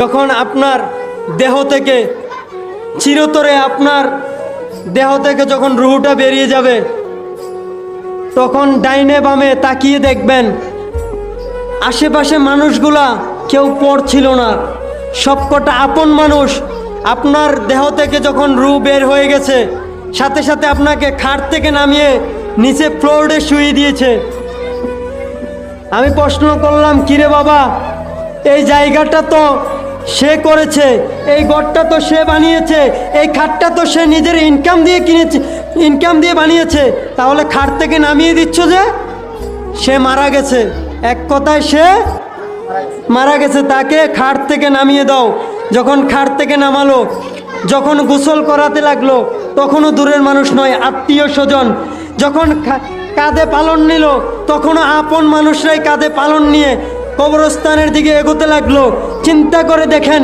যখন আপনার দেহ থেকে চিরতরে আপনার দেহ থেকে যখন রুহটা বেরিয়ে যাবে, তখন ডাইনে বামে তাকিয়ে দেখবেন আশেপাশে মানুষগুলা কেউ পর ছিল না, সবকটা আপন মানুষ। আপনার দেহ থেকে যখন রুহ বের হয়ে গেছে, সাথে সাথে আপনাকে খাট থেকে নামিয়ে নিচে ফ্লোরে শুইয়ে দিয়েছে। আমি প্রশ্ন করলাম, কিরে বাবা, এই জায়গাটা তো সে করেছে, এই ঘরটা তো সে বানিয়েছে, এই খাটটা তো সে নিজের ইনকাম দিয়ে কিনেছে, ইনকাম দিয়ে বানিয়েছে, তাহলে খাট থেকে নামিয়ে দিচ্ছ যে? সে মারা গেছে, এক কথায় সে মারা গেছে, তাকে খাট থেকে নামিয়ে দাও। যখন খাট থেকে নামালো, যখন গোসল করাতে লাগলো, তখনও দূরের মানুষ নয়, আত্মীয় স্বজন। যখন কাঁধে পালন নিল, তখনও আপন মানুষরাই কাঁধে পালন নিয়ে কবরস্থানের দিকে এগোতে লাগলো। চিন্তা করে দেখেন,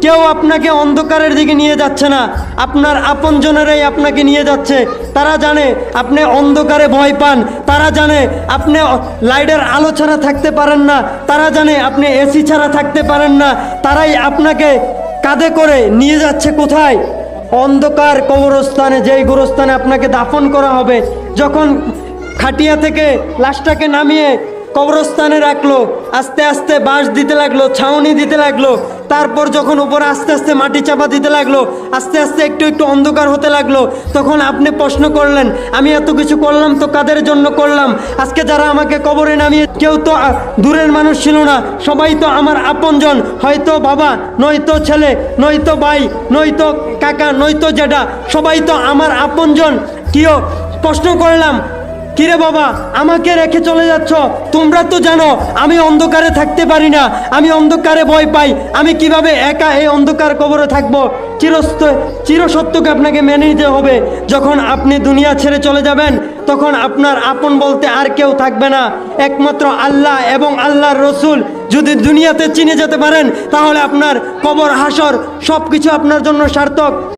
কেউ আপনাকে অন্ধকারের দিকে নিয়ে যাচ্ছে না, আপনার আপনজনেরাই আপনাকে নিয়ে যাচ্ছে। তারা জানে আপনি অন্ধকারে ভয় পান, তারা জানে আপনি লাইটের আলো ছাড়া থাকতে পারেন না, তারা জানে আপনি এসি ছাড়া থাকতে পারেন না। তারাই আপনাকে কাঁধে করে নিয়ে যাচ্ছে কোথায়? অন্ধকার কবরস্থানে, যেই গোরস্থানে আপনাকে দাফন করা হবে। যখন খাটিয়া থেকে লাশটাকে নামিয়ে কবরস্থানে রাখলো, আস্তে আস্তে বাঁশ দিতে লাগলো, ছাউনি দিতে লাগলো, তারপর যখন উপরে আস্তে আস্তে মাটি চাপা দিতে লাগলো, আস্তে আস্তে একটু একটু অন্ধকার হতে লাগলো, তখন আপনি প্রশ্ন করলেন, আমি এত কিছু করলাম তো কাদের জন্য করলাম? আজকে যারা আমাকে কবরে নামিয়ে, কেউ তো দূরের মানুষ ছিল না, সবাই তো আমার আপনজন। হয়তো বাবা, নয়তো ছেলে, নয়তো ভাই, নয়তো কাকা, নয়তো জেঠা, সবাই তো আমার আপনজন। কিও প্রশ্ন করলাম, কিরে বাবা, আমাকে রেখে চলে যাচ্ছ? তোমরা তো জানো আমি অন্ধকারে থাকতে পারি না, আমি অন্ধকারে ভয় পাই, আমি কিভাবে একা এই অন্ধকার কবরে থাকবো? চিরসত্যকে আপনাকে মেনে নিতে হবে। যখন আপনি দুনিয়া ছেড়ে চলে যাবেন, তখন আপনার আপন বলতে আর কেউ থাকবে না, একমাত্র আল্লাহ এবং আল্লাহর রসুল। যদি দুনিয়াতে চিনে যেতে পারেন, তাহলে আপনার কবর হাসর সব কিছু আপনার জন্য সার্থক।